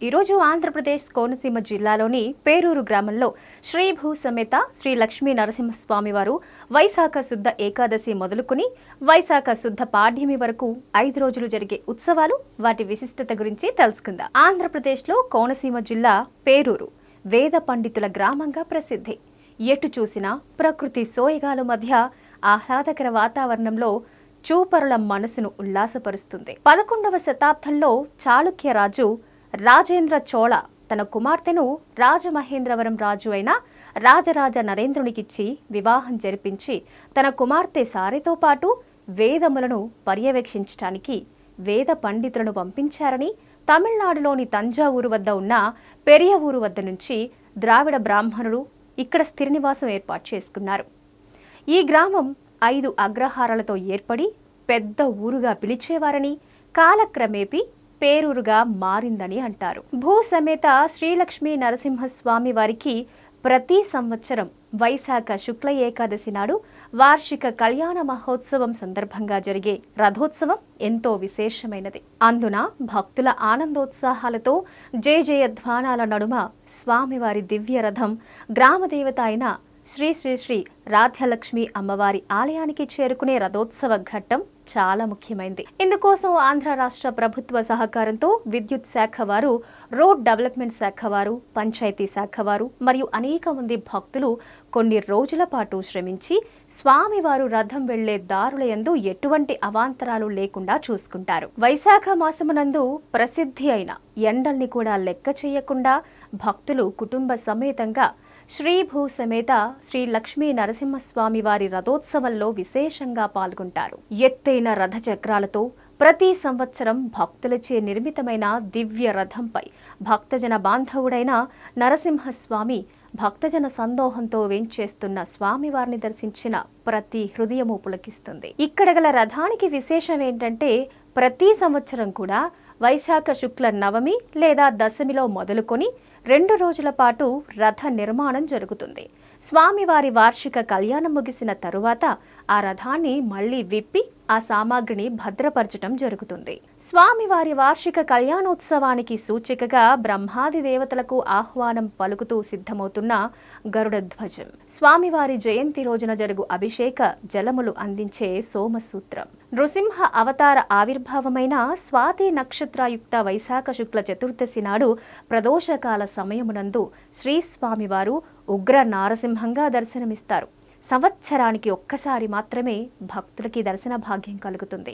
ఈరోజు ఆంధ్రప్రదేశ్ కోనసీమ జిల్లాలోని పేరూరు గ్రామంలో శ్రీ భూ సమేత శ్రీ లక్ష్మీ నరసింహస్వామి వారు వైశాఖ శుద్ధ ఏకాదశి మొదలుకుని వైశాఖ శుద్ధ పాడ్యమి వరకు 5 రోజులు జరిగే ఉత్సవాలు వాటి విశిష్టత గురించి తెలుసుకుందాం. ఆంధ్రప్రదేశ్లో కోనసీమ జిల్లా పేరూరు వేద పండితుల గ్రామంగా ప్రసిద్ధి. ఎటు చూసినా ప్రకృతి సోయగాల మధ్య ఆహ్లాదకర వాతావరణంలో చూపరుల మనసును ఉల్లాసపరుస్తుంది. 11వ శతాబ్దంలో చాళుక్య రాజు రాజేంద్ర చోళ తన కుమార్తెను రాజమహేంద్రవరం రాజు అయిన రాజరాజ నరేంద్రునికిచ్చి వివాహం జరిపించి తన కుమార్తె సారెతో పాటు వేదములను పర్యవేక్షించడానికి వేద పండితులను పంపించారని తమిళనాడులోని తంజావూరు వద్ద ఉన్న పెరియ ఊరు వద్ద నుంచి ద్రావిడ బ్రాహ్మణులు ఇక్కడ స్థిర నివాసం ఏర్పాటు చేసుకున్నారు. ఈ గ్రామం 5 అగ్రహారాలతో ఏర్పడి పెద్ద ఊరుగా పిలిచేవారని కాలక్రమేపీ పేరూరుగా మారిందని అంటారు. భూ సమేత శ్రీలక్ష్మీ నరసింహస్వామి వారికి ప్రతి సంవత్సరం వైశాఖ శుక్ల ఏకాదశి నాడు వార్షిక కళ్యాణ మహోత్సవం సందర్భంగా జరిగే రథోత్సవం ఎంతో విశేషమైనది. అందున భక్తుల ఆనందోత్సాహాలతో జయ జయధ్వానాల నడుమ స్వామివారి దివ్య రథం గ్రామదేవత అయిన శ్రీ శ్రీ శ్రీ రాధ్యలక్ష్మి అమ్మవారి ఆలయానికి చేరుకునే రథోత్సవ ఘట్టం చాలా ముఖ్యమైనది. ఇందుకోసం ఆంధ్ర రాష్ట్ర ప్రభుత్వ సహకారంతో విద్యుత్ శాఖ వారు, రోడ్ డెవలప్మెంట్ శాఖ వారు, పంచాయతీ శాఖ వారు మరియు అనేక మంది భక్తులు కొన్ని రోజుల పాటు శ్రమించి స్వామివారు రథం వెళ్లే దారులయందు ఎటువంటి అవాంతరాలు లేకుండా చూసుకుంటారు. వైశాఖ మాసమునందు ప్రసిద్ధి అయిన ఎండల్ని కూడా లెక్క చేయకుండా భక్తులు కుటుంబ సమేతంగా శ్రీ భూ సమేత శ్రీ లక్ష్మీ నరసింహస్వామి వారి రథోత్సవంలో విశేషంగా పాల్గొంటారు. ఎత్తైన రథ చక్రాలతో ప్రతి సంవత్సరం భక్తులచే నిర్మితమైన దివ్య రథంపై భక్తజన బాంధవుడైన నరసింహస్వామి భక్తజన సందోహంతో వేంచేస్తున్న స్వామివారిని దర్శించిన ప్రతి హృదయము పులకిస్తుంది. ఇక్కడ గల రథానికి విశేషం ఏంటంటే ప్రతి సంవత్సరం కూడా వైశాఖ శుక్ల నవమి లేదా దశమిలో మొదలుకొని 2 రోజుల పాటు రథ నిర్మాణం జరుగుతుంది. స్వామివారి వార్షిక కళ్యాణం ముగిసిన తరువాత ఆ రథాన్ని మళ్లీ విప్పి ఆ సామాగ్రిని భద్రపరచడం జరుగుతుంది. స్వామివారి వార్షిక కళ్యాణోత్సవానికి సూచికగా బ్రహ్మాది దేవతలకు ఆహ్వానం పలుకుతూ సిద్ధమవుతున్న గరుడ ధ్వజం, స్వామివారి జయంతి రోజున జరుగు అభిషేక జలములు అందించే సోమసూత్రం, నృసింహ అవతార ఆవిర్భావమైన స్వాతి నక్షత్రయుక్త వైశాఖ శుక్ల చతుర్దశి నాడు ప్రదోషకాల సమయమునందు శ్రీస్వామివారు ఉగ్ర నారసింహంగా దర్శనమిస్తారు. సంవత్సరానికి ఒక్కసారి మాత్రమే భక్తులకి దర్శన భాగ్యం కలుగుతుంది.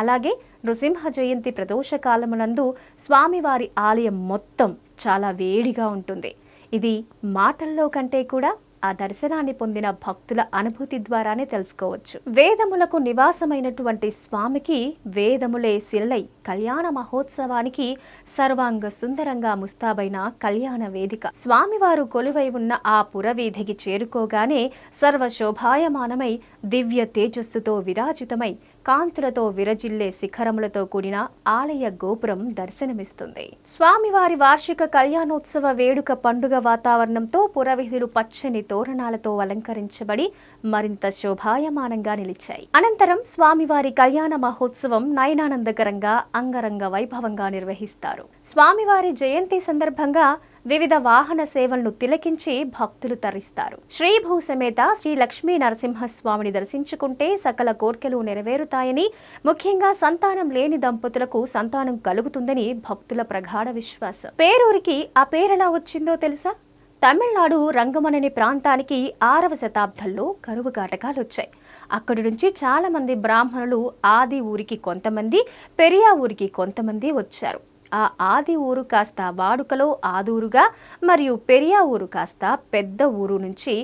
అలాగే నృసింహ జయంతి ప్రదోషకాలమునందు స్వామివారి ఆలయం మొత్తం చాలా వేడిగా ఉంటుంది. ఇది మాటల్లో కంటే కూడా ఆ దర్శనాన్ని పొందిన భక్తుల అనుభూతి ద్వారానే తెలుసుకోవచ్చు. వేదములకు నివాసమైనటువంటి స్వామికి వేదములే శిలై కళ్యాణ మహోత్సవానికి సర్వాంగ సుందరంగా ముస్తాబైన కళ్యాణ వేదిక. స్వామివారు కొలువై ఉన్న ఆ పురవీధికి చేరుకోగానే సర్వశోభాయమానమై దివ్య తేజస్సుతో విరాజితమై కాంతులతో విరజిల్లే శిఖరములతో కూడిన ఆలయ గోపురం దర్శనమిస్తుంది. స్వామివారి వార్షిక కళ్యాణోత్సవ వేడుక పండుగ వాతావరణంతో పురవీధులు పచ్చని తోరణాలతో అలంకరించబడి మరింత శోభాయమానంగా నిలిచాయి. అనంతరం స్వామివారి కళ్యాణ మహోత్సవం నయనానందకరంగా అంగరంగ వైభవంగా నిర్వహిస్తారు. స్వామివారి జయంతి సందర్భంగా వివిధ వాహన సేవలను తిలకించి భక్తులు తరిస్తారు. శ్రీ భూ సమేత శ్రీ లక్ష్మీ నరసింహస్వామిని దర్శించుకుంటే సకల కోర్కెలు నెరవేరుతాయని, ముఖ్యంగా సంతానం లేని దంపతులకు సంతానం కలుగుతుందని భక్తుల ప్రగాఢ విశ్వాసం. పేరూరికి ఆ పేరెలా వచ్చిందో తెలుసా? తమిళనాడు రంగమనని ప్రాంతానికి 6వ శతాబ్దంలో కరువు కాటకాలు వచ్చాయి. అక్కడి నుంచి చాలా మంది బ్రాహ్మణులు ఆది ఊరికి కొంతమంది, పెరియ ఊరికి కొంతమంది వచ్చారు. ఆ ఆది ఊరు కాస్త వాడుకలో ఆదూరుగా మరియు పెరియ ఊరు కాస్త పెద్ద ఊరు నుంచి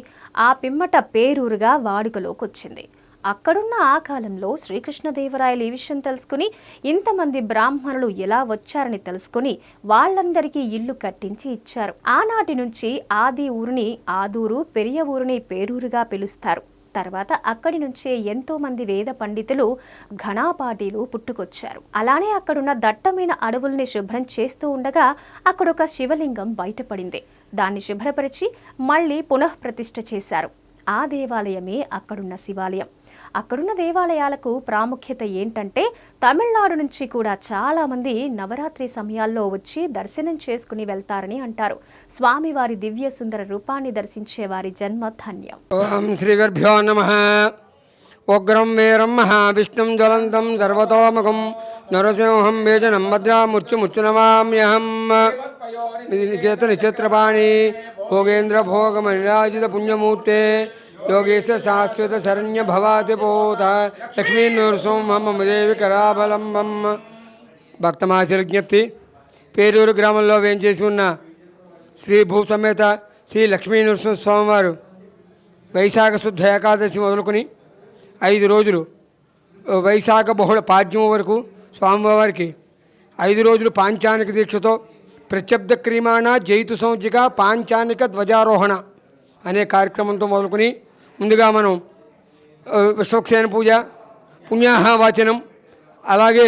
ఆ పిమ్మట పేరూరుగా వాడుకలోకి వచ్చింది. అక్కడున్న ఆ కాలంలో శ్రీకృష్ణదేవరాయలు ఈ విషయం తెలుసుకుని ఇంతమంది బ్రాహ్మణులు ఎలా వచ్చారని తెలుసుకుని వాళ్ళందరికీ ఇల్లు కట్టించి ఇచ్చారు. ఆనాటి నుంచి ఆది ఊరిని ఆదూరు, పెరియ ఊరిని పేరూరుగా పిలుస్తారు. తర్వాత అక్కడి నుంచే ఎంతో మంది వేద పండితులు, ఘనాపాఠీలు పుట్టుకొచ్చారు. అలానే అక్కడున్న దట్టమైన అడవుల్ని శుభ్రం చేస్తూ ఉండగా అక్కడొక శివలింగం బయటపడింది. దాన్ని శుభ్రపరిచి మళ్లీ పునఃప్రతిష్ఠ చేశారు. ఆ దేవాలయమే అక్కడున్న శివాలయం. అక్కడున్న దేవాలయాలకు ప్రాముఖ్యత ఏంటంటే తమిళనాడు నుంచి కూడా చాలా మంది నవరాత్రి సమయాల్లో వచ్చి దర్శనం చేసుకుని వెళ్తారని అంటారు. స్వామివారి దివ్య సుందర రూపాన్ని దర్శించే వారి జన్మ ధన్యం. ఓం శ్రీ గురుభ్యో నమః. ఉగ్రం వీరం మహావిష్ణుం జ్వలంతం సర్వతోముఖం నరసింహం వేజనం భద్రామూర్చునమామ్యహం. నిచేత నిచేత్రపాణి భోగేంద్ర భోగమనిరాజిత పుణ్యమూర్తే యోగేశ శాశ్వత శరణ్య భవాతి పోత లక్ష్మీ నృసింహం మమ దేవి కరాబలంబం. భక్తమాశ విజ్ఞప్తి. పేరూరు గ్రామంలో వేంచేసి ఉన్న శ్రీ భూసమేత శ్రీ లక్ష్మీ నృసింహ స్వామివారు వైశాఖ శుద్ధ ఏకాదశి మొదలుకొని 5 రోజులు వైశాఖ బహుళ పాడ్యం వరకు స్వామివారికి 5 రోజులు పాంచానిక దీక్షతో ప్రత్యబ్ద క్రీమాణ జైతు సంజ్ఞిక పాంచానిక ధ్వజారోహణ అనే కార్యక్రమంతో మొదలుకొని ముందుగా మనం విశ్వక్సేన పూజ, పుణ్యాహవాచనం, అలాగే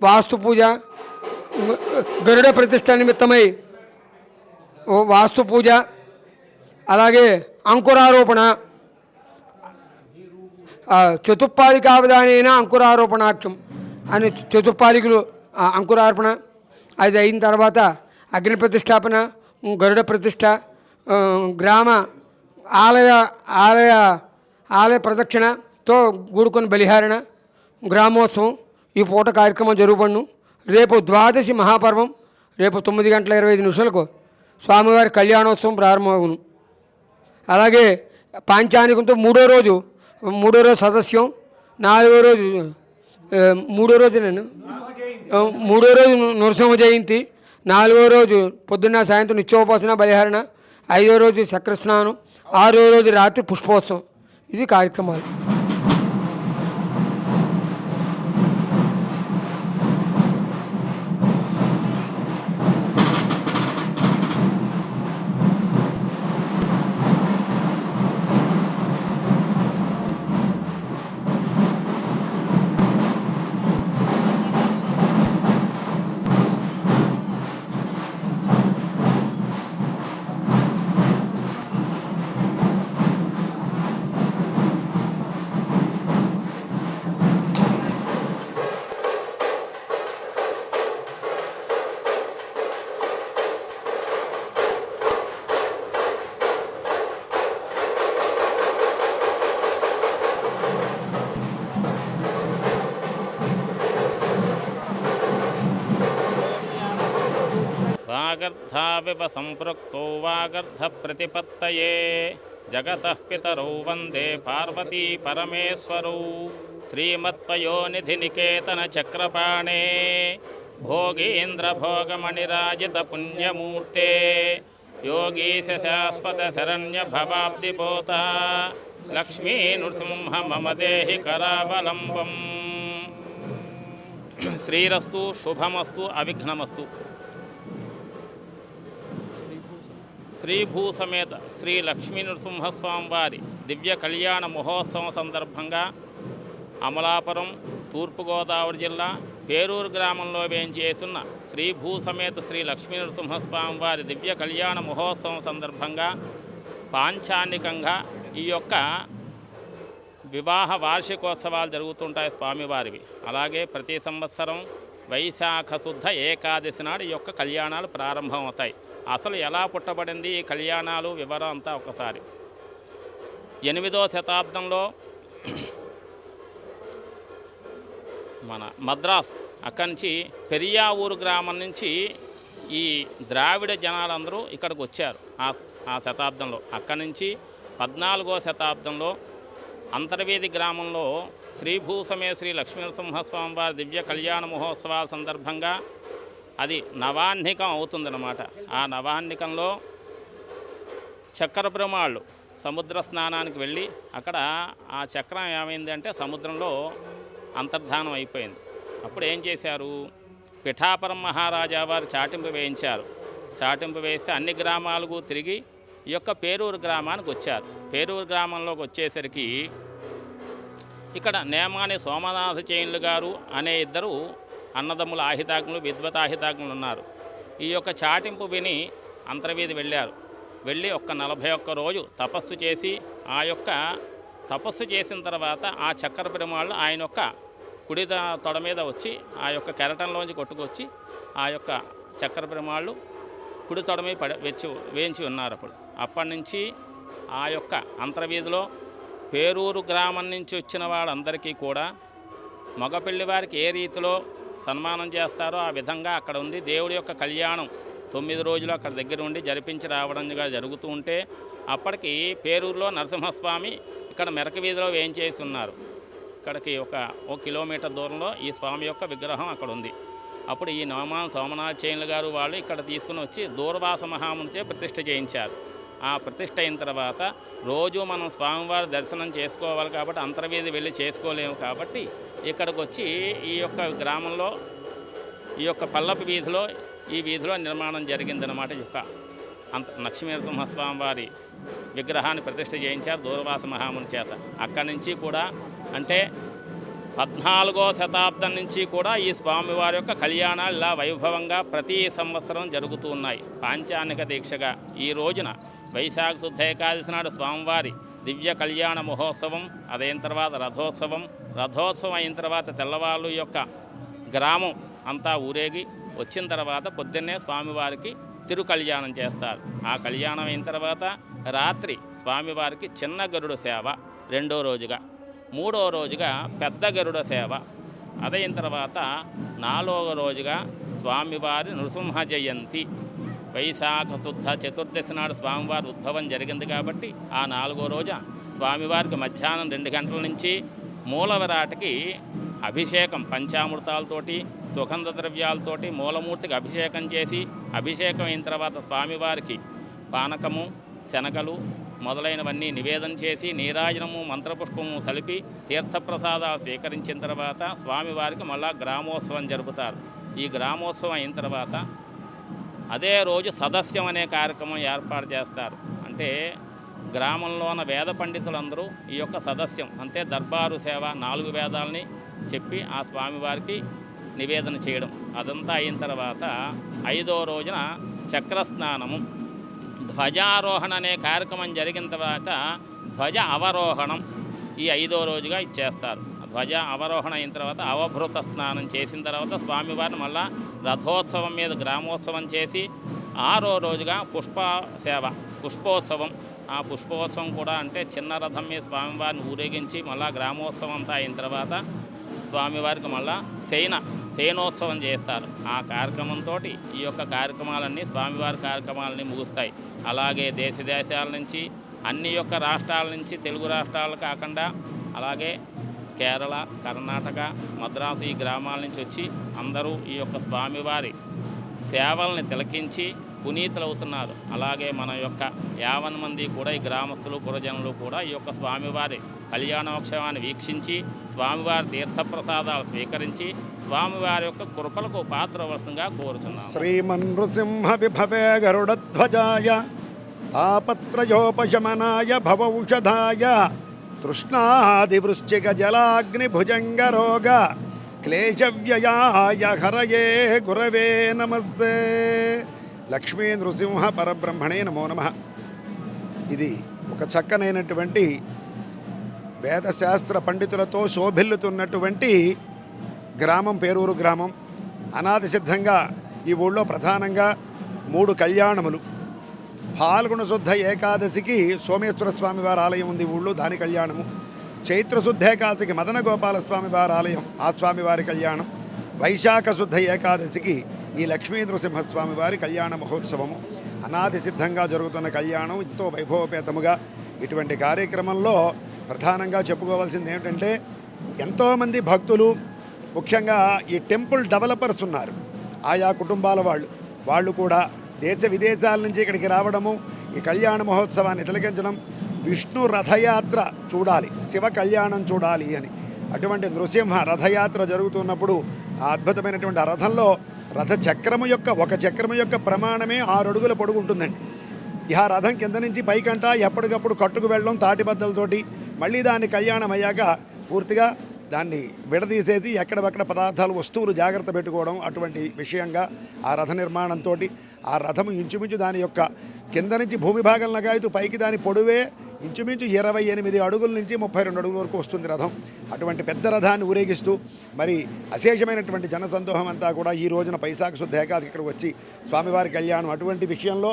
వాస్తు పూజ, గరుడ ప్రతిష్ట నిమిత్తమై వాస్తు పూజ, అలాగే అంకురారోపణ, చతుప్పాలికావధానైన అంకురారోపణాక్షం అని చతుప్పాలికలు అంకురార్పణ. అది అయిన తర్వాత అగ్ని ప్రతిష్టాపన, గరుడ ప్రతిష్ట, గ్రామ ఆలయ ప్రదక్షిణతో కూడుకొని బలిహారణ, గ్రామోత్సవం ఈ పూట కార్యక్రమం జరుగుబడును. రేపు ద్వాదశి మహాపర్వం. రేపు 9:25 స్వామివారి కళ్యాణోత్సవం ప్రారంభమవును. అలాగే పాంచానికంతో మూడో రోజు సదస్యం, మూడో రోజు నృసింహ జయంతి, 4వ రోజు పొద్దున్న సాయంత్రం నిత్యోపాసన బలిహరణ, 5వ రోజు చక్రస్నానం, 6వ రోజు రాత్రి పుష్పోత్సవం. ఇది కార్యక్రమాలు. వాగర్ధావివ సంపృక్తో వాగర్ధ ప్రతిపత్తయే జగతః పితరౌ వందే పార్వతీ పరమేశ్వరౌ. శ్రీమత్పయోనిధి నికేతన చక్రపాణే భోగీంద్ర భోగమణిరాజిత పుణ్యమూర్తే యోగీశ శాశ్వత శరణ్య భవాబ్దిపోత లక్ష్మీ నృసింహ మమ దేహి కరావలంబం. శ్రీరస్తు, శుభమస్తు, అవిఘ్నమస్తు. శ్రీ భూసమేత శ్రీ లక్ష్మీ నృసింహస్వామివారి దివ్య కళ్యాణ మహోత్సవం సందర్భంగా అమలాపురం, తూర్పుగోదావరి జిల్లా పేరూరు గ్రామంలో వేంచేసున్న శ్రీ భూసమేత శ్రీ లక్ష్మీ నృసింహస్వామివారి దివ్య కళ్యాణ మహోత్సవం సందర్భంగా పాంచానికంగా ఈ యొక్క వివాహ వార్షికోత్సవాలు జరుగుతుంటాయి స్వామివారివి. అలాగే ప్రతి సంవత్సరం వైశాఖ శుద్ధ ఏకాదశి నాడు ఈ యొక్క కళ్యాణాలు ప్రారంభమవుతాయి. అసలు ఎలా పుట్టబడింది ఈ కళ్యాణాలు వివరం అంతా ఒకసారి. 8వ శతాబ్దంలో మన మద్రాస్ అక్కడి నుంచి పెరియావూరు గ్రామం నుంచి ఈ ద్రావిడ జనాలందరూ ఇక్కడికి వచ్చారు ఆ శతాబ్దంలో. అక్కడి నుంచి 14వ శతాబ్దంలో అంతర్వేది గ్రామంలో శ్రీ భూసమేత శ్రీ లక్ష్మీనరసింహస్వామి వారి దివ్య కళ్యాణ మహోత్సవాల సందర్భంగా అది నవాహ్నికం అవుతుందన్నమాట. ఆ నవాహ్నికంలో చక్ర బ్రహ్మాళ్ళు సముద్ర స్నానానికి వెళ్ళి అక్కడ ఆ చక్రం ఏమైంది అంటే సముద్రంలో అంతర్ధానం అయిపోయింది. అప్పుడు ఏం చేశారు, పిఠాపురం మహారాజా వారు చాటింపు వేయించారు. చాటింపు వేస్తే అన్ని గ్రామాలకు తిరిగి ఈ యొక్క పేరూరు గ్రామానికి వచ్చారు. పేరూరు గ్రామంలోకి వచ్చేసరికి ఇక్కడ నేమాని సోమనాథ చైన్లు గారు అనే ఇద్దరు అన్నదమ్ముల ఆహితాగ్నులు, విద్వత ఆహితాగ్నులు ఉన్నారు. ఈ యొక్క చాటింపు విని అంతర్వీధి వెళ్ళారు. వెళ్ళి 41 రోజు తపస్సు చేసి ఆ యొక్క తపస్సు చేసిన తర్వాత ఆ చక్కెర పెరుమాళ్ళు ఆయన యొక్క కుడి తొడ మీద వచ్చి ఆ యొక్క కెరటంలోంచి కొట్టుకొచ్చి ఆ యొక్క చక్కెర పెరుమాళ్ళు కుడి తొడ మీద వేయించి ఉన్నారు. అప్పటి నుంచి ఆ యొక్క అంతర్వీధిలో పేరూరు గ్రామం నుంచి వచ్చిన వాళ్ళందరికీ కూడా మగపెళ్లి వారికి ఏ రీతిలో సన్మానం చేస్తారో ఆ విధంగా అక్కడ ఉంది. దేవుడి యొక్క కళ్యాణం 9 రోజులు అక్కడ దగ్గర ఉండి జరిపించి రావడంగా జరుగుతూ ఉంటే అప్పటికి పేరూరులో నరసింహస్వామి ఇక్కడ మెరక వీధిలో వేయించేసి ఉన్నారు. ఇక్కడికి ఒక కిలోమీటర్ దూరంలో ఈ స్వామి యొక్క విగ్రహం అక్కడ ఉంది. అప్పుడు ఈ సోమనాథ్ గారు వాళ్ళు ఇక్కడ తీసుకుని వచ్చి దూర్వాస మహామునిచే ప్రతిష్ఠ చేయించారు. ఆ ప్రతిష్ఠ అయిన తర్వాత రోజు మనం స్వామివారి దర్శనం చేసుకోవాలి కాబట్టి అంతర్వీధి వెళ్ళి చేసుకోలేము కాబట్టి ఇక్కడికి వచ్చి ఈ యొక్క గ్రామంలో ఈ యొక్క పల్లపు వీధిలో ఈ వీధిలో నిర్మాణం జరిగిందన్నమాట. ఈ యొక్క లక్ష్మీనరసింహస్వామి వారి విగ్రహాన్ని ప్రతిష్ఠ చేయించారు దూర్వాస మహాముని చేత. అక్కడి నుంచి కూడా అంటే 14వ శతాబ్దం నుంచి కూడా ఈ స్వామివారి యొక్క కళ్యాణాలు ఇలా వైభవంగా ప్రతి సంవత్సరం జరుగుతూ ఉన్నాయి. పాంచానిక దీక్షగా ఈ రోజున వైశాఖ శుద్ధ ఏకాదశి నాడు స్వామివారి దివ్య కళ్యాణ మహోత్సవం, అదైన తర్వాత రథోత్సవం అయిన తర్వాత తెల్లవాళ్ళు యొక్క గ్రామం అంతా ఊరేగి వచ్చిన తర్వాత పొద్దున్నే స్వామివారికి తిరు కళ్యాణం చేస్తారు. ఆ కళ్యాణం అయిన తర్వాత రాత్రి స్వామివారికి చిన్న గరుడ సేవ 2వ రోజుగా, 3వ రోజుగా పెద్ద గరుడ సేవ, అదైన తర్వాత 4వ రోజుగా స్వామివారి నృసింహ జయంతి. వైశాఖ శుద్ధ చతుర్దశి నాడు స్వామివారి ఉద్భవం జరిగింది కాబట్టి ఆ 4వ రోజు స్వామివారికి మధ్యాహ్నం 2 గంటల నుంచి మూల విరాట్కి అభిషేకం పంచామృతాలతోటి సుగంధ ద్రవ్యాలతోటి మూలమూర్తికి అభిషేకం చేసి అభిషేకం అయిన తర్వాత స్వామివారికి పానకము, శనగలు మొదలైనవన్నీ నివేదన చేసి నీరాజనము మంత్రపుష్పము సలిపి తీర్థప్రసాదాలు స్వీకరించిన తర్వాత స్వామివారికి మళ్ళా గ్రామోత్సవం జరుపుతారు. ఈ గ్రామోత్సవం అయిన తర్వాత అదే రోజు సదస్యం అనే కార్యక్రమం ఏర్పాటు చేస్తారు. అంటే గ్రామంలో ఉన్న వేద పండితులందరూ ఈ యొక్క సదస్యం అంటే దర్బారు సేవ 4 వేదాలని చెప్పి ఆ స్వామివారికి నివేదన చేయడం, అదంతా అయిన తర్వాత 5వ రోజున చక్రస్నానము, ధ్వజారోహణ అనే కార్యక్రమం జరిగిన తర్వాత ధ్వజ అవరోహణం ఈ 5వ రోజుగా ఇచ్చేస్తారు. ధ్వజ అవరోహణ అయిన తర్వాత అవభృత స్నానం చేసిన తర్వాత స్వామివారిని మళ్ళా రథోత్సవం మీద గ్రామోత్సవం చేసి 6వ రోజుగా పుష్పోత్సవం. ఆ పుష్పోత్సవం కూడా అంటే చిన్న రథం మీద స్వామివారిని ఊరేగించి మళ్ళా గ్రామోత్సవం అంతా అయిన తర్వాత స్వామివారికి మళ్ళా శయనోత్సవం చేస్తారు. ఆ కార్యక్రమంతో ఈ యొక్క కార్యక్రమాలన్నీ స్వామివారి కార్యక్రమాలన్నీ ముగుస్తాయి. అలాగే దేశాల నుంచి అన్ని యొక్క రాష్ట్రాల నుంచి తెలుగు రాష్ట్రాలు కాకుండా అలాగే కేరళ, కర్ణాటక, మద్రాసు ఈ గ్రామాల నుంచి వచ్చి అందరూ ఈ యొక్క స్వామివారి సేవల్ని తిలకించి పునీతులవుతున్నారు. అలాగే మన యొక్క 50 మంది కూడా ఈ గ్రామస్తులు పురజనులు కూడా ఈ యొక్క స్వామివారి కళ్యాణోత్సవాన్ని వీక్షించి స్వామివారి తీర్థప్రసాదాలు స్వీకరించి స్వామివారి యొక్క కృపలకు పాత్రవలసిందిగా కోరుతున్నాం. శ్రీమన్ృసింహ విభవే గరుడధ్వజాయ తాపత్రయోపశమనాయ భవౌషధాయ తృష్ణాదివృశ్చిక జలాగ్నిభుజంగరోగ క్లేశవ్యయాయ హరయే గురవే నమస్తే. లక్ష్మీ నృసింహ పరబ్రహ్మణే నమో నమః. ఇది ఒక చక్కనైనటువంటి వేదశాస్త్ర పండితులతో శోభిల్లుతున్నటువంటి గ్రామం పేరూరు గ్రామం. అనాది సిద్ధంగా ఈ ఊళ్ళో ప్రధానంగా 3 కళ్యాణములు. ఫాల్గుణ శుద్ధ ఏకాదశికి సోమేశ్వర స్వామి వారి ఆలయం ఉంది ఊళ్ళో, దాని కళ్యాణము. చైత్ర శుద్ధ ఏకాదశికి మదన గోపాల స్వామి వారి ఆలయం, ఆ స్వామివారి కళ్యాణం. వైశాఖ శుద్ధ ఏకాదశికి ఈ లక్ష్మీ నృసింహస్వామి వారి కళ్యాణ మహోత్సవము. అనాది సిద్ధంగా జరుగుతున్న కళ్యాణం ఎంతో వైభవపేతముగా. ఇటువంటి కార్యక్రమంలో ప్రధానంగా చెప్పుకోవాల్సింది ఏమిటంటే ఎంతోమంది భక్తులు, ముఖ్యంగా ఈ టెంపుల్ డెవలపర్స్ ఉన్నారు, ఆయా కుటుంబాల వాళ్ళు కూడా దేశ విదేశాల నుంచి ఇక్కడికి రావడము, ఈ కళ్యాణ మహోత్సవాన్ని తిలకించడం, విష్ణు రథయాత్ర చూడాలి, శివ కళ్యాణం చూడాలి అని. అటువంటి నృసింహ రథయాత్ర జరుగుతున్నప్పుడు ఆ అద్భుతమైనటువంటి ఆ రథంలో రథ చక్రము యొక్క ఒక చక్రము యొక్క ప్రమాణమే 6 అడుగుల పొడుగు ఉంటుందండి. ఆ రథం కింద నుంచి పైకంట ఎప్పటికప్పుడు కట్టుకు వెళ్ళడం తాటిబద్దలతోటి, మళ్ళీ దాని కళ్యాణం అయ్యాక పూర్తిగా దాన్ని విడదీసేసి ఎక్కడెక్కడ పదార్థాలు వస్తువులు జాగ్రత్త పెట్టుకోవడం అటువంటి విషయంగా ఆ రథ నిర్మాణంతో ఆ రథము ఇంచుమించు దాని యొక్క కింద నుంచి భూమి భాగం లగాయతూ పైకి దాని పొడవే ఇంచుమించు 28 అడుగుల నుంచి 32 అడుగుల వరకు వస్తుంది రథం. అటువంటి పెద్ద రథాన్ని ఊరేగిస్తూ మరి అశేషమైనటువంటి జనసందోహం అంతా కూడా ఈ రోజున వైశాఖ శుద్ధ ఏకాదశి ఇక్కడికి వచ్చి స్వామివారి కళ్యాణం అటువంటి విషయంలో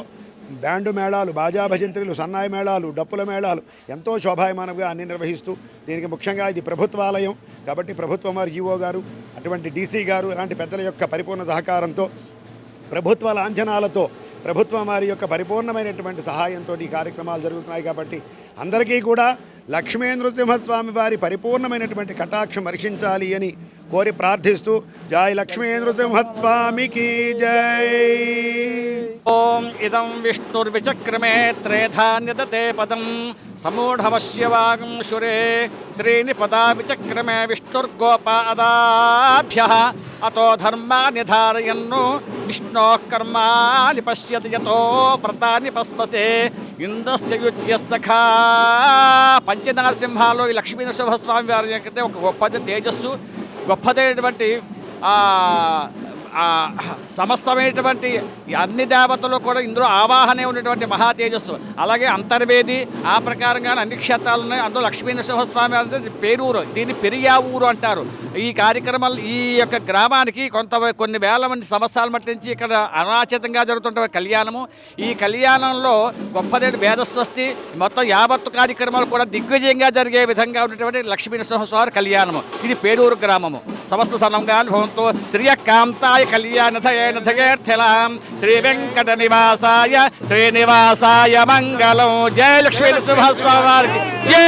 బ్యాండు మేళాలు, బాజా భజంత్రులు, సన్నాయి మేళాలు, డప్పుల మేళాలు ఎంతో శోభాయమానంగా అన్ని నిర్వహిస్తూ దీనికి ముఖ్యంగా ఇది ప్రభుత్వాలయం కాబట్టి ప్రభుత్వం వారు ఈఓ గారు అటువంటి డీసీ గారు ఇలాంటి పెద్దల యొక్క పరిపూర్ణ సహకారంతో ప్రభుత్వ లాంఛనాలతో ప్రభుత్వం వారి యొక్క పరిపూర్ణమైనటువంటి సహాయంతో ఈ కార్యక్రమాలు జరుగుతున్నాయి. కాబట్టి అందరికీ కూడా లక్ష్మీ నృసింహస్వామి వారి పరిపూర్ణమైనటువంటి కటాక్షం వర్షించాలి అని కోరి ప్రార్థిస్తూ జై లక్ష్మీ నృసింహస్వామికి జై. ఓం ఇదం విష్ణుర్విచక్రమే త్రేధాన్యదతే పదం సమూఢవశ్యవాగం శురే త్రీని పదా విచక్రమే విష్ణుర్గోపాదాభ్యః అతో ధర్మాన్ని ధారయన్ను విష్ణోః కర్మాణి పశ్యతి యతో వ్రతాన్ని పస్పసే ఇంద్రశ్చయుజ్య సఖా. పంచనరసింహాల్లో ఈ లక్ష్మీ నరసింహస్వామి వారి యొక్క ఒక గొప్పది తేజస్సు, గొప్పదైనటువంటి సమస్తమైనటువంటి అన్ని దేవతలు కూడా ఇందులో ఆవాహనే ఉన్నటువంటి మహా తేజస్సు. అలాగే అంతర్వేది ఆ ప్రకారంగా అన్ని క్షేత్రాలు ఉన్నాయి. అందులో లక్ష్మీ నరసింహస్వామి అంటే పేరూరు, దీన్ని పెరియావూరు అంటారు. ఈ కార్యక్రమాలు ఈ యొక్క గ్రామానికి కొన్ని వేల మంది సంవత్సరాల మట్టి నుంచి ఇక్కడ అనాచితంగా జరుగుతుంటే కళ్యాణము. ఈ కళ్యాణంలో గొప్పదైన వేదస్వస్తి మొత్తం యావత్తు కార్యక్రమాలు కూడా దిగ్విజయంగా జరిగే విధంగా ఉన్నటువంటి లక్ష్మీ నరసింహస్వామి కళ్యాణము. ఇది పేరూరు గ్రామము. సమస్త సనంగాలు భవంతో శ్రియకాంతాయ కళ్యాణథయేర్థలాం శ్రీ వెంకట నివాసాయ శ్రీనివాసాయ మంగళం. జయ లక్ష్మీ నరసింహస్వామి వారికి జై.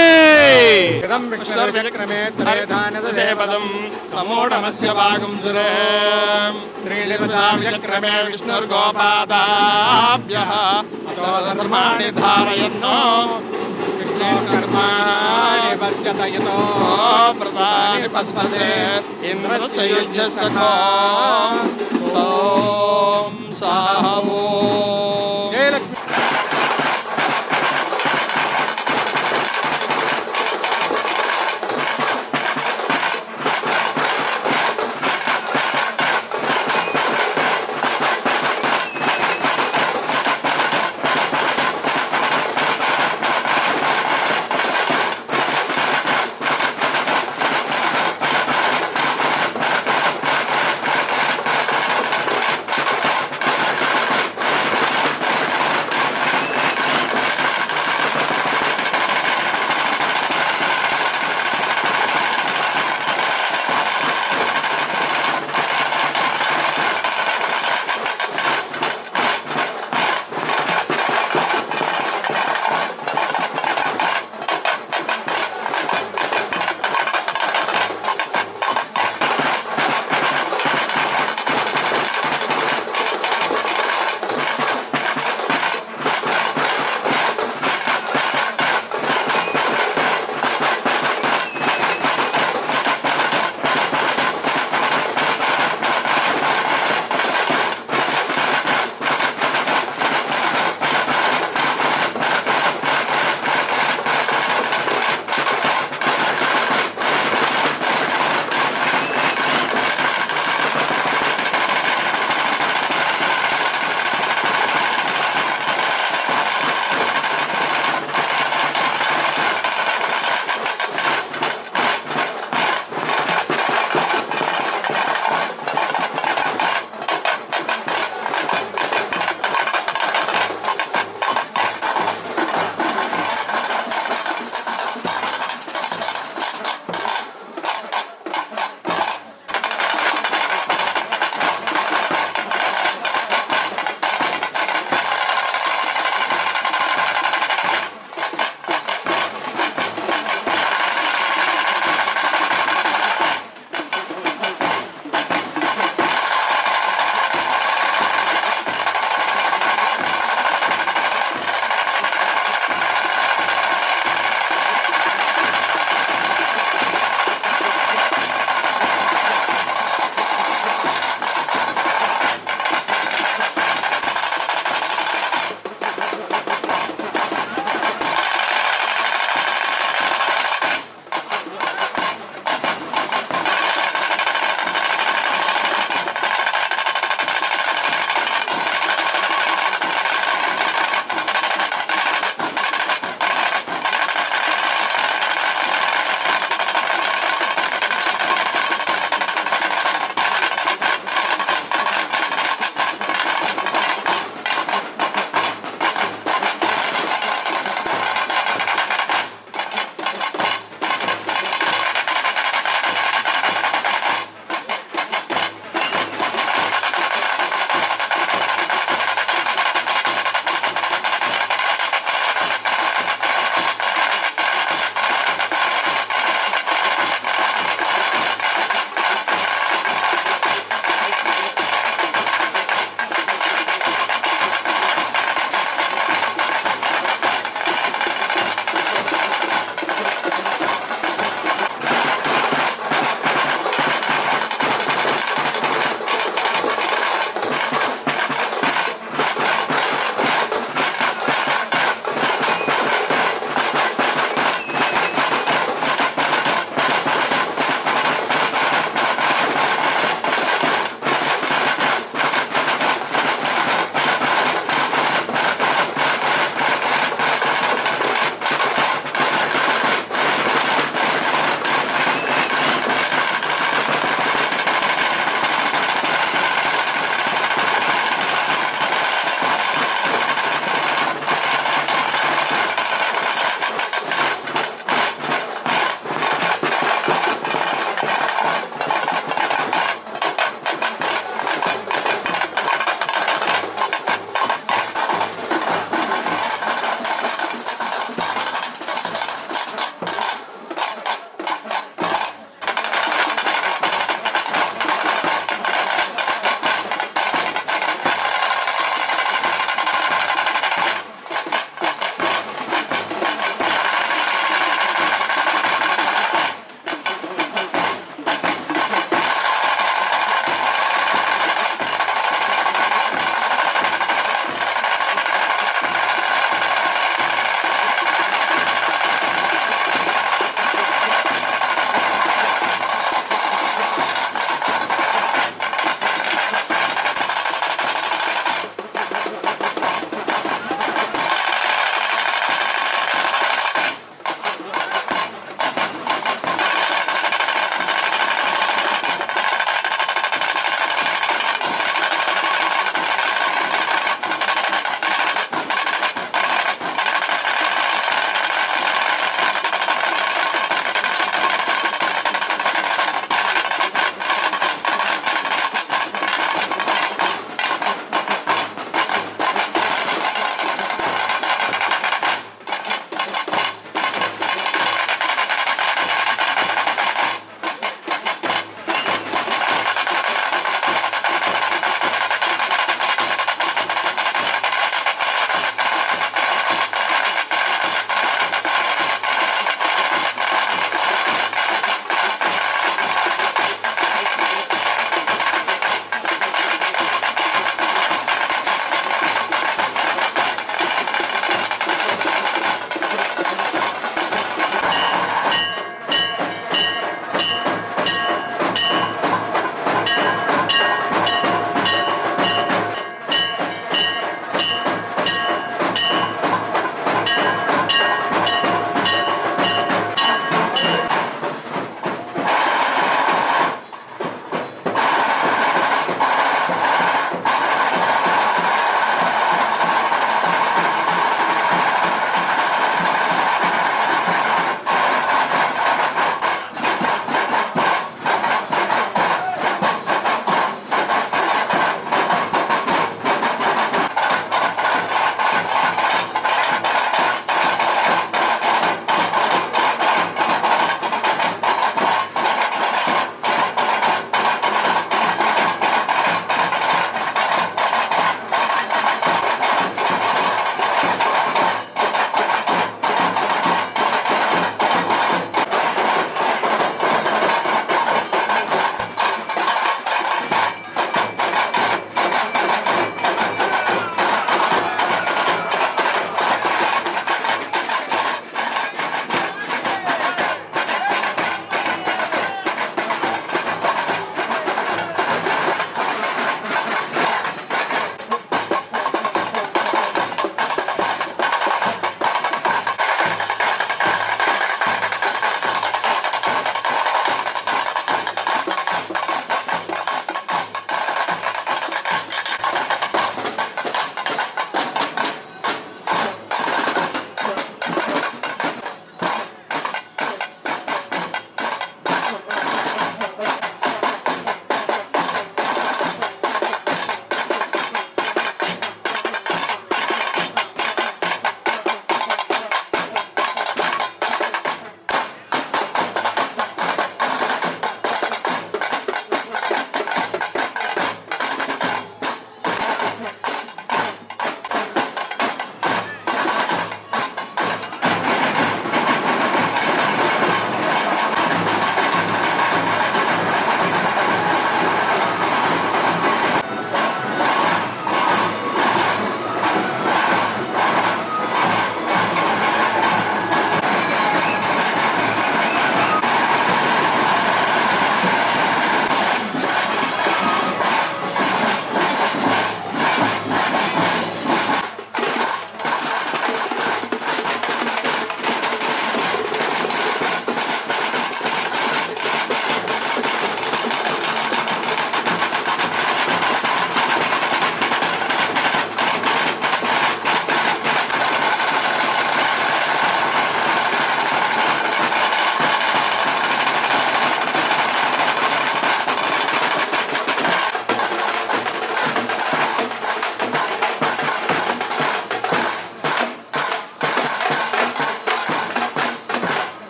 సమూఢమస్య భాగం సురే త్రీనిపదావిచక్రమే విష్ణుర్గోపాదాభ్యః అతో ధర్మాణి ధారయన్నో కర్మాణి పశ్యత యతో వ్రతాని పస్పసే ఇంద్రస్య యుజ్య సఖా. ఓం సాహో.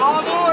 Jagatu,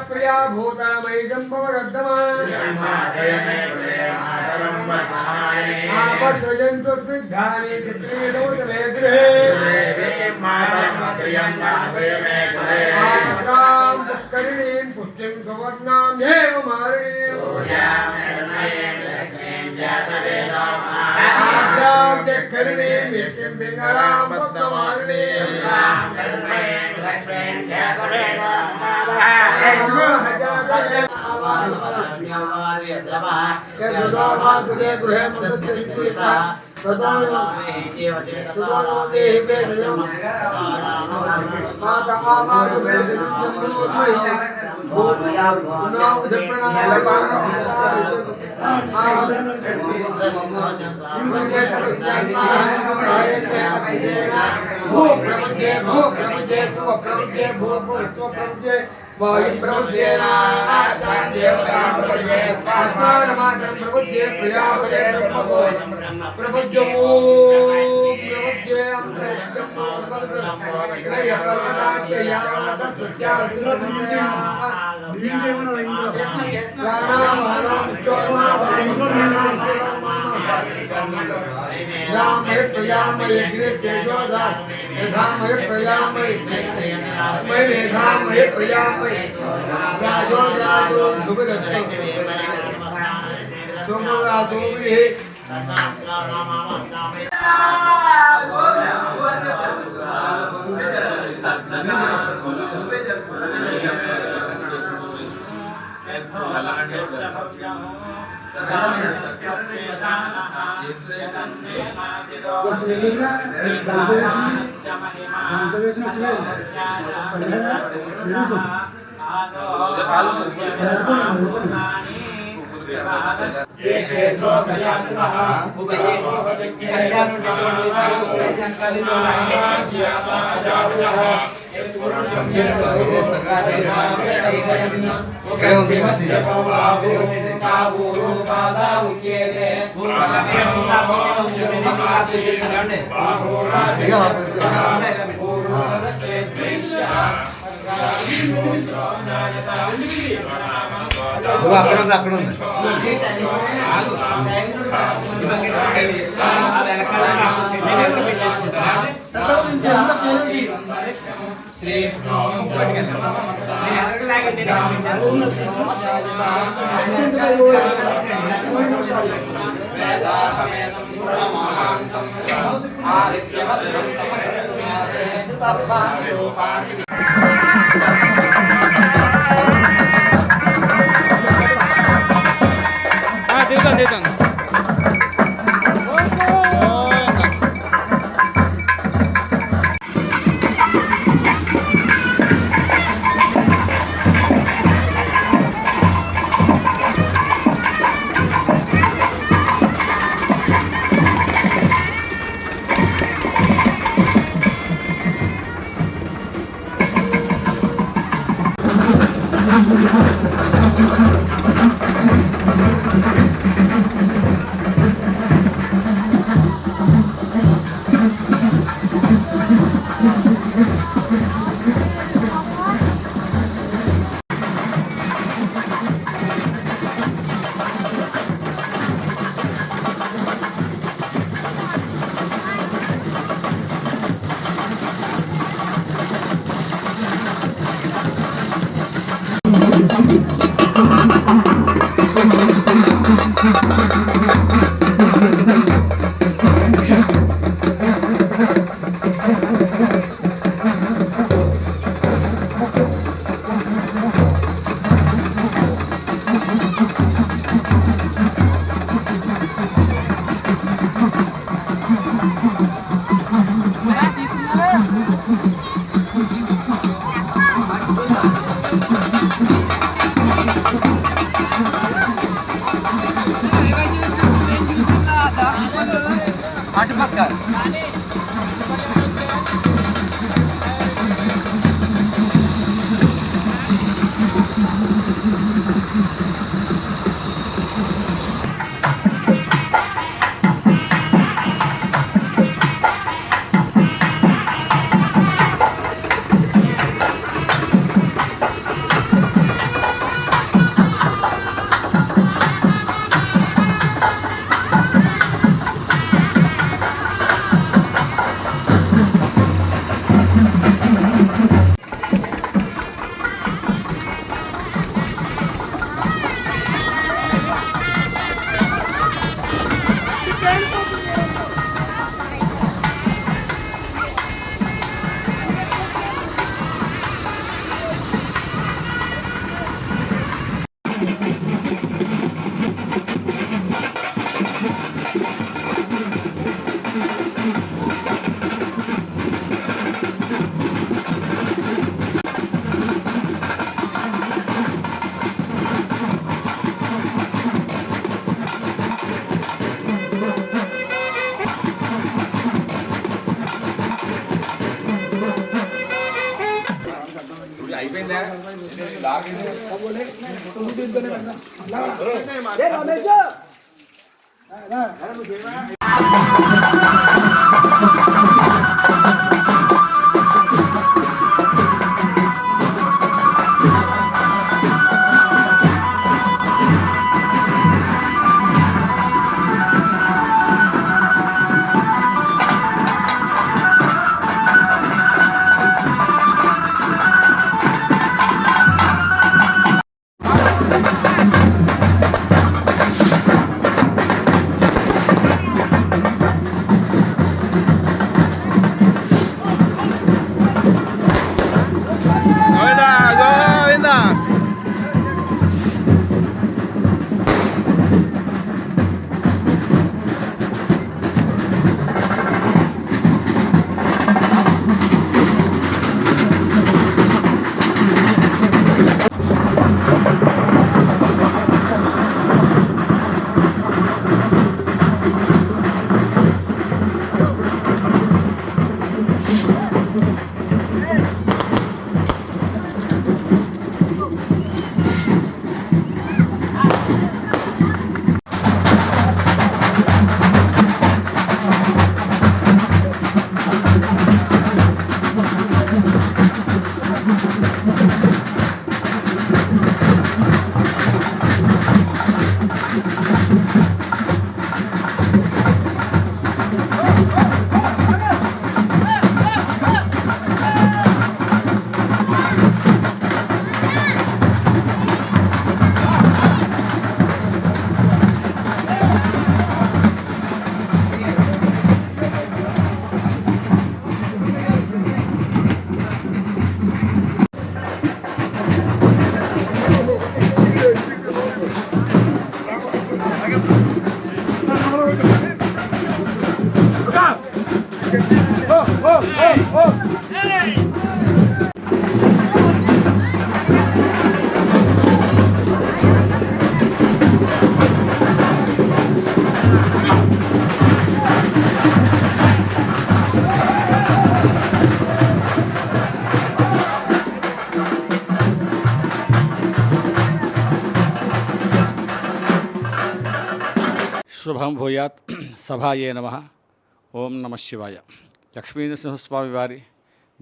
प्रिया भूता मयि जम्बवगर्दमा आपसृजन्तु स्निग्धानि चित्रीदौतमे गृहे आत्रां पुष्करिणीं पुष्टिं सुवर्णां देव मारिणीं आत्रां जखरिणीं विष्टिं पिङ्गलां भक्तमारिणीं అటుపక్క శుభం భూయాత్ సభాయే నమ. ఓం నమ శివాయ. లక్ష్మీనరసింహస్వామి వారి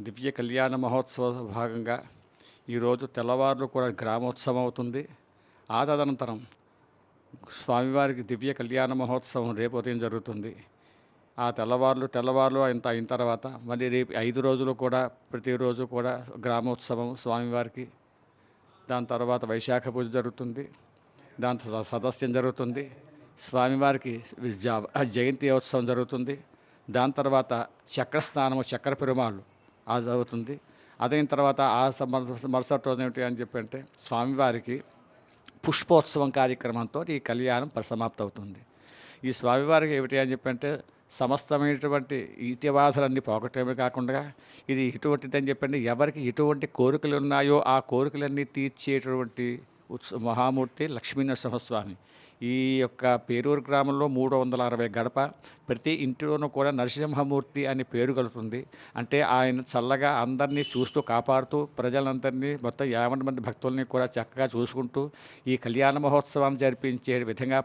దివ్య కళ్యాణ మహోత్సవ భాగంగా ఈరోజు తెల్లవారులు కూడా గ్రామోత్సవం అవుతుంది. ఆ తదనంతరం స్వామివారికి దివ్య కళ్యాణ మహోత్సవం రేపు ఉదయం జరుగుతుంది. ఆ తెల్లవారులు అయిన తర్వాత మళ్ళీ రేపు 5 రోజులు కూడా ప్రతిరోజు కూడా గ్రామోత్సవం స్వామివారికి. దాని తర్వాత వైశాఖ పూజ జరుగుతుంది. దాని సదస్యం జరుగుతుంది. స్వామివారికి జయంతి ఉత్సవం జరుగుతుంది. దాని తర్వాత చక్రస్నానము చక్ర పెరుమాళ్ళు అది జరుగుతుంది. అదైన తర్వాత మరుసటి రోజు ఏమిటి అని చెప్పంటే స్వామివారికి పుష్పోత్సవం కార్యక్రమంతో ఈ కళ్యాణం పరిసమాప్తి అవుతుంది. ఈ స్వామివారికి ఏమిటి అని చెప్పంటే సమస్తమైనటువంటి ఈత్యబాధలన్నీ పోగొట్టడమే కాకుండా ఇది ఎటువంటిదని చెప్పండి ఎవరికి ఎటువంటి కోరికలు ఉన్నాయో ఆ కోరికలన్నీ తీర్చేటువంటి మహామూర్తి లక్ష్మీనరసింహస్వామి. ఈ యొక్క పేరూరు గ్రామంలో 360 గడప, ప్రతి ఇంటిలోనూ కూడా నరసింహమూర్తి అనే పేరు కలుగుతుంది. అంటే ఆయన చల్లగా అందరినీ చూస్తూ కాపాడుతూ ప్రజలందరినీ మొత్తం 50 మంది భక్తుల్ని కూడా చక్కగా చూసుకుంటూ ఈ కళ్యాణ మహోత్సవాన్ని జరిపించే విధంగా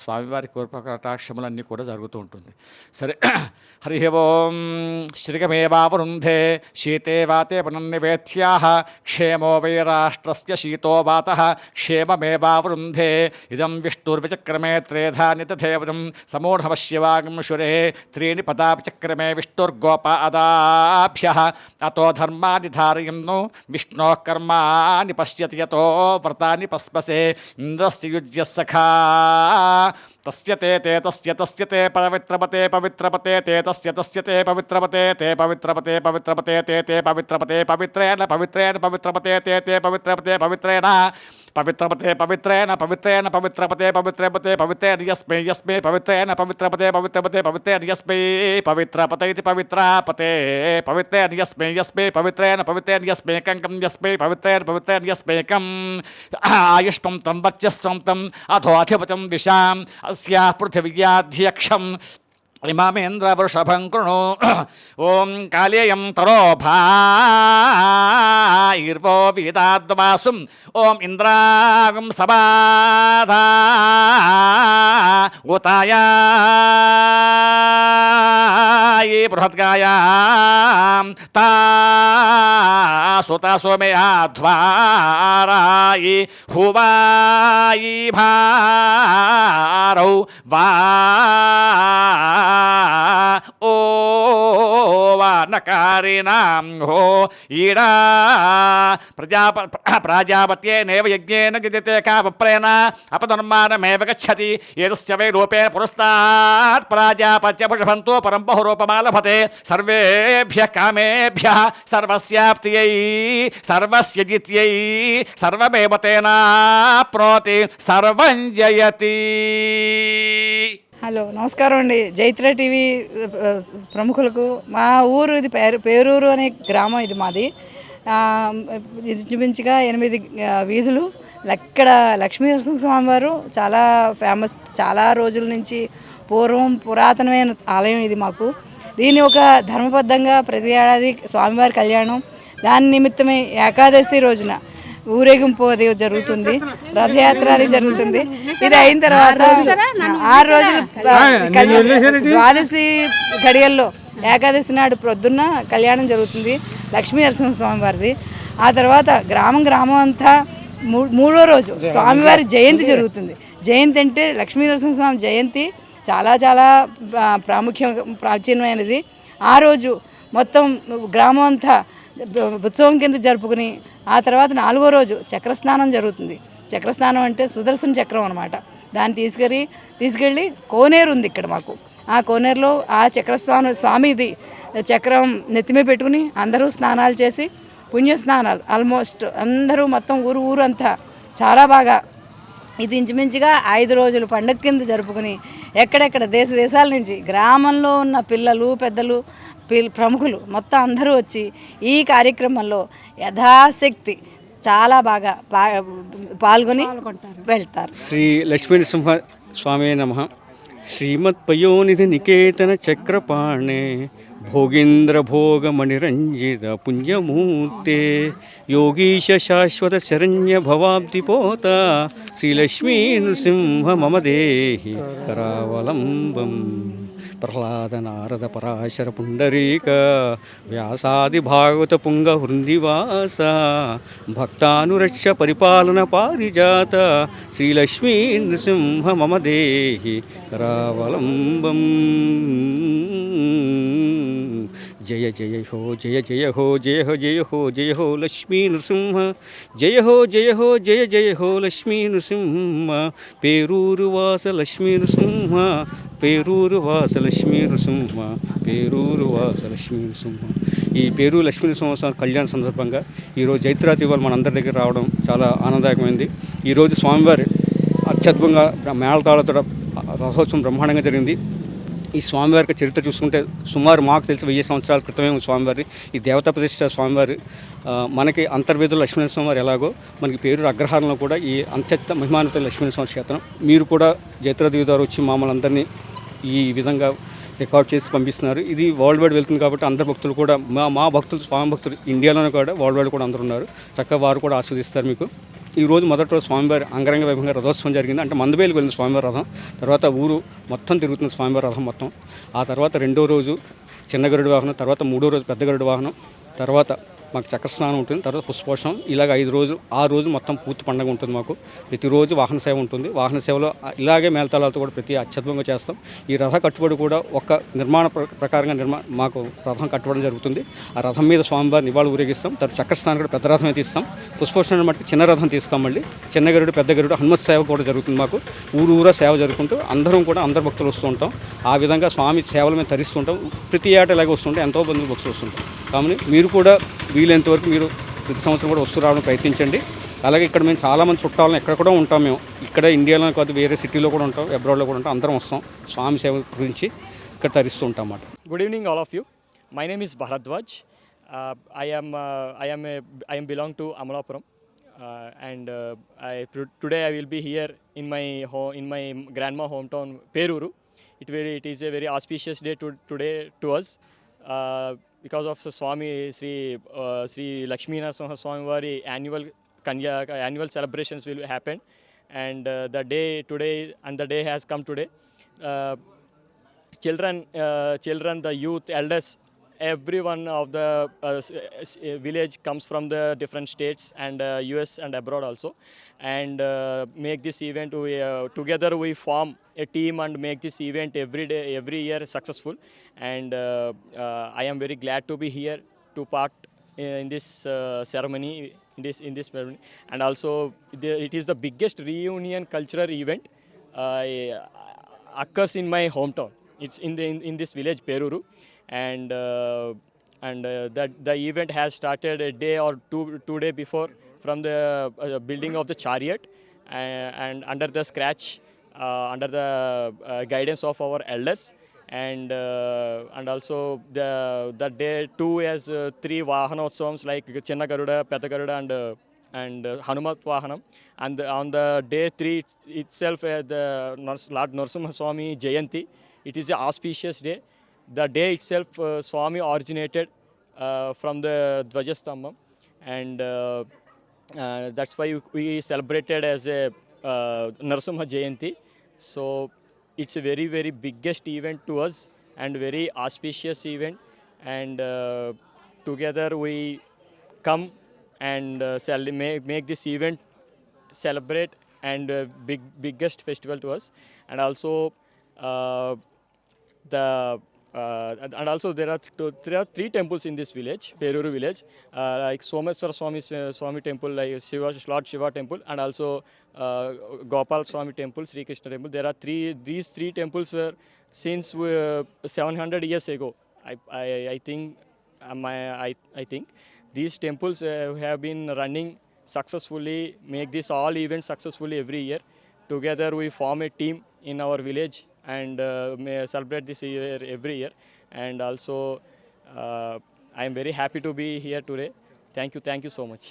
స్వామివారి కృపకటాక్షములన్నీ కూడా జరుగుతూ ఉంటుంది. సరే, హరి ఓం శ్రీగమేవావరుంధే శీతే వాతే పునర్నివేత్యాః క్షేమో వై రాష్ట్రస్య శీతో వాతః క్షేమమేవావరుంధే ఇదం విష్ణుర్విచక్రమే త్రేధాని తథేవదం సమూఢమశివాగంశురే త్రీణి పదాచక్రమే విష్ణుర్గోపాదాభ్యః అతో ధర్మాని ధారయన్ను విష్ణోః కర్మాని పశ్యతి యతో వ్రతాని పస్పసే ఇంద్రస్య యుజ్య సఖా తస్య తే పవిత్రపతే తే తస్య తే పవిత్రపతే తే పవిత్రపతే తే పవిత్రపతే పవిత్రేణ పవిత్రపతే తే పవిత్రపతే పవిత్రేణ పవిత్రేణ పవిత్రపతే పవిత్రేణ యస్మే పవిత్రేణ పవిత్రపతే పవిత్రేణ యస్మే పవిత్రపతే ఇది పవిత్రాపతే పవిత్రేణ యస్మే పవిత్రేణ యస్మేకం యస్మే పవిత్రేణ యస్మేకం ఆయుష్మం తం వర్చస్వం తం అథో అధిపతం దిశాం అస్యా పృథివ్యాధ్యక్షం ఇమామేంద్ర వృషభం కృణు ఓం కాళేయం తరోభాయిర్వో వీదాద్వాసుం ఓం ఇంద్రాగం సబాధా ఉతాయాయి బృహద్గాయాం తాసు మేధ్వారాయి హువాయి భారౌ వా ఓ వానకారిణాం హో ఈడా ప్రాజాపత్యేనేవ యజ్ఞేన గిదితే కాప్రేణ అపధర్మానమేవ గచ్చతి ఏతస్య వై రూపేణ పురస్తాత్ ప్రాజాపత్య పుష్పంతో పరం బహురూపమాలభతే సర్వేభ్యః కామేభ్యః సర్వస్యాప్త్యై సర్వస్య జిత్యై సర్వమేవ తేనాప్నోతి సర్వం జయతి. హలో, నమస్కారం అండి. జైత్ర టీవీ ప్రముఖులకు, మా ఊరు ఇది పేరూరు అనే గ్రామం, ఇది మాది. ఇంచుమించుగా 8 వీధులు. ఇక్కడ లక్ష్మీ నరసింహస్వామి వారు చాలా ఫేమస్. చాలా రోజుల నుంచి పురాతనమైన ఆలయం ఇది మాకు. దీన్ని ఒక ధర్మబద్ధంగా ప్రతి ఏడాది స్వామివారి కళ్యాణం, దాని నిమిత్తమే ఏకాదశి రోజున ఊరేగింపు అది జరుగుతుంది, రథయాత్ర అది జరుగుతుంది. ఇది అయిన తర్వాత 6 రోజులు ద్వాదశి గడియల్లో ఏకాదశి నాడు ప్రొద్దున్న కళ్యాణం జరుగుతుంది లక్ష్మీ నరసింహస్వామి వారిది. ఆ తర్వాత గ్రామం అంతా 3వ రోజు స్వామివారి జయంతి జరుగుతుంది. జయంతి అంటే లక్ష్మీ నరసింహస్వామి జయంతి చాలా చాలా ప్రాచీనమైనది. ఆ రోజు మొత్తం గ్రామం అంతా ఉత్సవం కింద జరుపుకుని ఆ తర్వాత 4వ రోజు చక్రస్నానం జరుగుతుంది. చక్రస్నానం అంటే సుదర్శన చక్రం అనమాట. దాన్ని తీసుకెళ్ళి కోనేరు ఉంది ఇక్కడ మాకు. ఆ కోనేరులో ఆ స్వామిది చక్రం నెత్తిమే పెట్టుకుని అందరూ స్నానాలు చేసి పుణ్యస్నానాలు ఆల్మోస్ట్ అందరూ మొత్తం ఊరంతా చాలా బాగా ఇది ఇంచుమించుగా 5 రోజులు పండుగ కింద జరుపుకుని ఎక్కడెక్కడ దేశాల నుంచి గ్రామంలో ఉన్న పిల్లలు పెద్దలు ప్రముఖులు మొత్తం అందరూ వచ్చి ఈ కార్యక్రమంలో యథాశక్తి చాలా బాగా పాల్గొని వెళ్తారు. శ్రీ లక్ష్మీనరసింహ స్వామి నమః. శ్రీమత్పయోనిధి నికేతన చక్రపాణే భోగేంద్ర భోగమణిరంజిత పుణ్యమూర్తే యోగీశ శాశ్వత శరణ్య భవాబ్దిపోత శ్రీలక్ష్మీ నృసింహ మమ దేహి కరావలంబం. ప్రహ్లాద నారద పరాశర పుండరీక వ్యాసాది భాగవత పుంగ హృందివాస భక్తానురక్ష పరిపాలన పారిజాత శ్రీలక్ష్మీ నృసింహ మమ దేహి కరావలంబం. జయ జయ హో జయ జయ హో జయ హో జయ హో జయ హో లక్ష్మీ నృసింహ జయ హో జయ హో జయ జయ హో లక్ష్మీ నృసింహ పేరూరు వాస లక్ష్మీ నృసింహ పేరూరు వాస లక్ష్మీ నృసింహ పేరూరు వాస లక్ష్మీ నృసింహ. ఈ పేరూరు లక్ష్మీ నృసింహ కళ్యాణ సందర్భంగా ఈరోజు జైత్రాతి వాళ్ళు మనందరి దగ్గర రావడం చాలా ఆనందదాయకమైంది. ఈరోజు స్వామివారి అత్యద్భుతంగా మేళతాళతో రథోత్సవం బ్రహ్మాండంగా జరిగింది. ఈ స్వామివారికి చరిత్ర చూసుకుంటే సుమారు మాకు తెలిసి 1000 సంవత్సరాల క్రితమే స్వామివారి ఈ దేవతా ప్రతిష్ట స్వామివారి మనకి అంతర్వేదులు లక్ష్మీనరసింహ స్వామివారు ఎలాగో మనకి పేరూరు అగ్రహారంలో కూడా ఈ అత్యంత మహిమాన్విత లక్ష్మీనరసింహ స్వామి క్షేత్రం. మీరు కూడా జైత్రదేవి ద్వారా వచ్చి మమ్మల్ని అందరినీ ఈ విధంగా రికార్డ్ చేసి పంపిస్తున్నారు. ఇది వరల్డ్ వైడ్ వెళ్తుంది కాబట్టి అందరు భక్తులు కూడా మా భక్తులు స్వామి భక్తులు ఇండియాలోనే కూడా వరల్డ్ వైడ్ కూడా అందరూ ఉన్నారు. చక్కగా వారు కూడా ఆస్వాదిస్తారు. మీకు ఈ రోజు మొదటి రోజు స్వామివారి అంగరంగ వైభవంగా రథోత్సవం జరిగింది. అంటే మందబేలుకు వెళ్ళిన స్వామివారి రథం, తర్వాత ఊరు మొత్తం తిరుగుతున్న స్వామివారి రథం మొత్తం. ఆ తర్వాత రెండో రోజు చిన్న గరుడు వాహనం, తర్వాత మూడో రోజు పెద్ద గరుడు వాహనం, తర్వాత మాకు చక్రస్నానం ఉంటుంది, తర్వాత పుష్పోషణం, ఇలాగ 5 రోజులు 6 రోజులు మొత్తం పూర్తి పండుగ ఉంటుంది. మాకు ప్రతిరోజు వాహన సేవ ఉంటుంది. వాహన సేవలో ఇలాగే మేళతాళాలతో కూడా ప్రతి అత్యద్భుతంగా చేస్తాం. ఈ రథ కట్టుబడి కూడా ఒక నిర్మాణ ప్రకారంగా మాకు రథం కట్టుబడి జరుగుతుంది. ఆ రథం మీద స్వామివారిని ఇవాళ ఊరేగిస్తాం. తర్వాత చక్రస్నానం కూడా పెద్ద రథమే తీస్తాం. పుష్పోషణ మట్టుకు చిన్న రథం తీస్తాం. మళ్ళీ చిన్న గరుడు పెద్ద గరుడు హనుమత్ సేవ కూడా జరుగుతుంది. మాకు ఊరూరా సేవ జరుగుకుంటూ అందరు భక్తులు వస్తూ ఉంటాం. ఆ విధంగా స్వామి సేవల మీద తరిస్తుంటాం. ప్రతి ఏటా ఇలాగే వస్తుంటాం. ఎంతో మంది భక్తులు వస్తుంటాం. కాబట్టి మీరు కూడా వీలైనంత వరకు మీరు ప్రతి సంవత్సరం కూడా వస్తూ రావడం ప్రయత్నించండి. అలాగే ఇక్కడ మేము చాలామంది చుట్టాలను ఎక్కడ కూడా ఉంటాం. మేము ఇక్కడ ఇండియాలో కాదు, వేరే సిటీలో కూడా ఉంటాం, అబ్రాడ్లో కూడా ఉంటాం. అందరం వస్తాం స్వామి సేవ గురించి ఇక్కడ తరిస్తూ ఉంటాం అన్నమాట. Good evening, all of you. My name is Bharadwaj. I am belong to Amalapuram, and today I will be here in my grandma hometown Peruru. It is a very auspicious day today to us. Because of Swami Sri Lakshmi Narasimha Swami Vari annual celebrations will happen, and the day has come today. Children, the youth, elders, everyone of the village comes from the different states and US and abroad also, and make this event. Together we form a team and make this event every year successful, and I am very glad to be here to part in this ceremony, in this ceremony. And also it is the biggest reunion cultural event occurs in my hometown. It's in this village Peruru, and that the event has started a day or two day before from the building of the chariot, and under the scratch, under the guidance of our elders, and also the day 2 has 3 Vahanotsamams like Chinna Garuda, Pedda Garuda, and Hanumat Vahanam. And on the day 3 itself, the Lord Narasimha Swami Jayanti. It is an auspicious day. The day itself, Swami originated from the Dvajastambam, and that's why we celebrated as a Narasimha Jayanti. So it's a very, very biggest event to us and very auspicious event, and together we come and make this event celebrate, and biggest festival to us. And also and also there are 3 temples in this village, Peruru village, like Someswara Swami temple, like Lord Shiva temple, and also Gopal Swami temple, Sri Krishna temple. There are these three temples were since 700 years ago. I think these temples have been running successfully, make this all events successfully every year. Together we form a team in our village and may celebrate this year every year. And also I am very happy to be here today. Thank you so much.